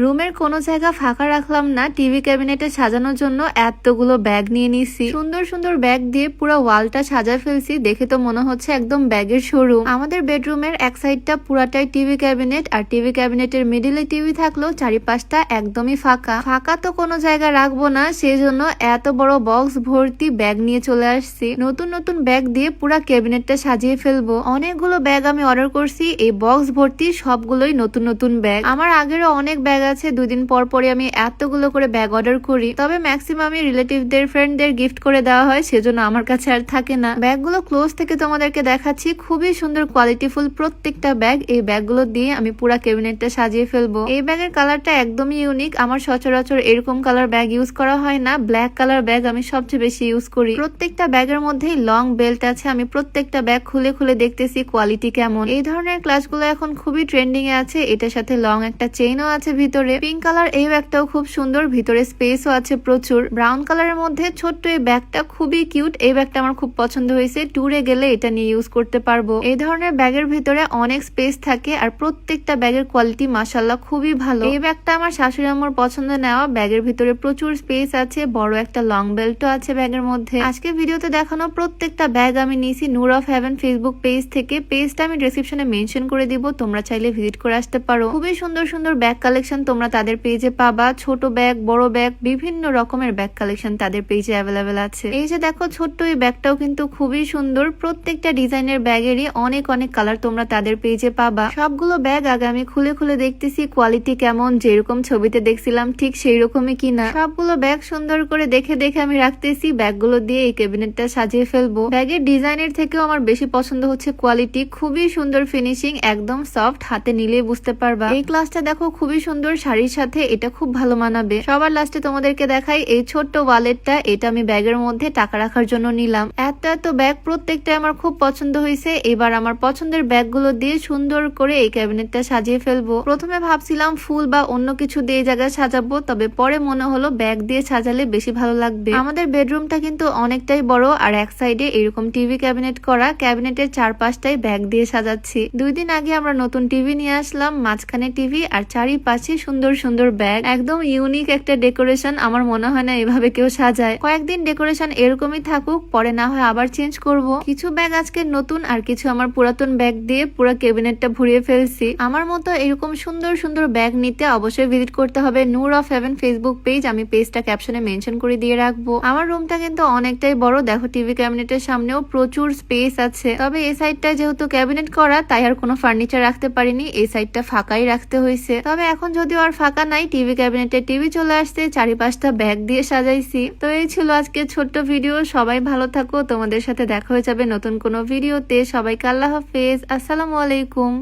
রুমের কোনো জায়গা ফাঁকা রাখলাম না, টিভি ক্যাবিনেটে সাজানোর জন্য এতগুলো ব্যাগ নিয়ে নিছি। সুন্দর সুন্দর ব্যাগ দিয়ে পুরো ওয়ালটা সাজা ফেলছি, দেখে তো মনে হচ্ছে একদম ব্যাগের শোরুম। আমাদের বেডরুমের এক সাইডটা পুরাটাই টিভি ক্যাবিনেট, আর টিভি ক্যাবিনেটের মিডিলে টিভি থাকলেও চারিপাশটা একদমই ফাঁকা। ফাঁকা তো কোনো জায়গা রাখবো না, সেই জন্য এত বড় বক্স ভর্তি ব্যাগ নিয়ে চলে আসছি। নতুন নতুন ব্যাগ দিয়ে পুরা ক্যাবিনেটটা সাজিয়ে ফেলবো। অনেকগুলো ব্যাগ আমি অর্ডার করছি, এই বক্স ভর্তি সবগুলোই নতুন নতুন ব্যাগ। আমার আগেরও অনেক ব্যাগ আছে, 2 দিন পর পরে আমি এতগুলো করে ব্যাগ অর্ডার করি, তবে ম্যাক্সিমামই রিলেটিভদের ফ্রেন্ডদের গিফট করে দেওয়া হয়, সেজন্য আমার কাছে আর থাকে না। ব্যাগগুলো ক্লোজ থেকে তোমাদেরকে দেখাচ্ছি, খুবই সুন্দর কোয়ালিটিফুল প্রত্যেকটা ব্যাগ। এই ব্যাগগুলো দিয়ে আমি পুরা ক্যাবিনেটটা সাজিয়ে ফেলবো। এই ব্যাগের কালারটা একদমই ইউনিক, আমার সচরাচর এরকম কালার ব্যাগ ইউজ করা হয় না। ব্ল্যাক কালার ব্যাগ আমি সবচেয়ে বেশি ইউজ করি। প্রত্যেকটা ব্যাগের মধ্যেই লং বেল্ট আছে, আমি প্রত্যেকটা ব্যাগ খুলে খুলে দেখতেছি কোয়ালিটি কেমন। এই ধরনের ক্লাসগুলো এখন খুবই ট্রেন্ডিং এ আছে। এটার সাথে লং একটা চেইনও আছে ভিতরে। পিঙ্ক কালার এই ব্যাগটাও খুব সুন্দর, ভিতরে স্পেসও আছে প্রচুর। ব্রাউন কালারের মধ্যে ছোট্ট এই ব্যাগটা খুবই কিউট, এই ব্যাগটা আমার খুব পছন্দ হয়েছে। ট্যুরে গেলে এটা নিয়ে ইউজ করতে পারবো। এই ধরনের ব্যাগের ভিতরে অনেক স্পেস থাকে, আর প্রত্যেকটা ব্যাগের কোয়ালিটি মাশাআল্লাহ খুবই ভালো। এই ব্যাগটা আমার শাশুড়ি আম্মুর পছন্দ নেওয়া। ব্যাগের ভিতরে প্রচুর স্পেস আছে, বড় একটা লং বেল্টও আছে ব্যাগের মধ্যে। আজকে ভিডিওতে দেখানো প্রত্যেকটা ব্যাগ আমি নিয়েছি নূর অফ হেভেন ফেসবুক পেজ থেকে। পেজটা আমি ডেসক্রিপশনে মেনশন করে দিব, তোমরা চাইলে ভিজিট করে আসতে পারো। খুবই সুন্দর সুন্দর ব্যাগ কালেকশন তোমরা তাদের পেজে পাবা। ছোট ব্যাগ, বড় ব্যাগ, বিভিন্ন রকমের ব্যাগ কালেকশন তাদের পেজে অ্যাভেলেবেল আছে। এই যে দেখো ছোট্ট এই ব্যাগটাও কিন্তু খুবই সুন্দর। প্রত্যেকটা ডিজাইনের ব্যাগেরই অনেক অনেক কালার তোমরা তাদের পেজে পাবা। সবগুলো ব্যাগ আগে আমি খুলে খুলে দেখতেছি কোয়ালিটি কেমন, যেরকম ছবিতে দেখছিলাম ঠিক সেই রকমই কিনা। সবগুলো ব্যাগ সুন্দর করে দেখে দেখে আমি রাখতেছি। ব্যাগগুলো দিয়ে এই ক্যাবিনেটটা সাজিয়ে ফেলবো। ব্যাগের ডিজাইনের থেকেও আমার বেশি পছন্দ হচ্ছে কোয়ালিটি। খুবই সুন্দর ফিনিশিং, একদম সফট, হাতে নিলেই বুঝতে পারবা। এই ক্লাসটা দেখো খুবই সুন্দর, শাড়ির সাথে এটা খুব ভালো মানাবে। সবার লাস্টে তোমাদেরকে দেখাই এই ছোট্ট ওয়ালেটটা। এটা আমি ব্যাগের মধ্যে টাকা রাখার জন্য নিলাম। এত এত ব্যাগ প্রত্যেকটা আমার খুব পছন্দ হয়েছে। এবার আমার পছন্দের ব্যাগগুলো দিয়ে সুন্দর করে এই ক্যাবিনেটটা সাজিয়ে ফেলবো। প্রথমে ভাবছিলাম ফুল বা অন্য কিছু দিয়ে জায়গায় সাজাবো, তবে পরে মনে হলো ব্যাগ দিয়ে সাজালে বেশি ভালো লাগবে। আমাদের বেডরুমটা কিন্তু অনেকটাই বড়, আর এক সাইডে এরকম টিভি ক্যাবিনেট করা। ক্যাবিনেটের চারপাশটাই ব্যাগ দিয়ে সাজাচ্ছি। 2 দিন আগে আমরা নতুন টিভি নিয়ে আসলাম, মাঝখানে টিভি আর চারিপাশে সুন্দর সুন্দর ব্যাগ। একদম ইউনিক একটা ডেকোরেশন। আমার মনে হয় না এভাবে কেউ সাজায়। কয়েকদিন ডেকোরেশন এরকমই থাকুক, পরে না হয় আবার চেঞ্জ করব। কিছু ব্যাগ আজকে নতুন, আর কিছু আমার পুরাতন ব্যাগ দিয়ে পুরো ক্যাবিনেটটা ভরিয়ে ফেলছি। আমার মতো এরকম সুন্দর সুন্দর ব্যাগ নিতে অবশ্যই ভিজিট করতে হবে নূর অফ হেভেন ফেসবুক পেজ। আমি পেজটা ক্যাপশনে মেনশন করে দিয়ে রাখবো। আমার রুমটা কিন্তু অনেকটাই বড়, দেখো টিভি ক্যাবিনেটের সামনেও প্রচুর স্পেস আছে। তবে এই সাইডটা যেহেতু ক্যাবিনেট করা, তাই আর কোনো ফার্নিচার রাখতে পারিনি, এই সাইডটা ফাঁকাই রাখতে হয়েছে। তবে এখন যদিও আর ফাঁকা নাই, টিভি ক্যাবিনেটে টিভি চলে আসছে, চারিপাশটা ব্যাগ দিয়ে সাজাইছি। তো এই ছিল আজকে ছোট্ট ভিডিও। সবাই ভালো থাকো, তোমাদের সাথে দেখা হয়ে যাবে নতুন কোনো ভিডিওতে। সবাইকে আল্লাহ হাফেজ, আসসালামু আলাইকুম।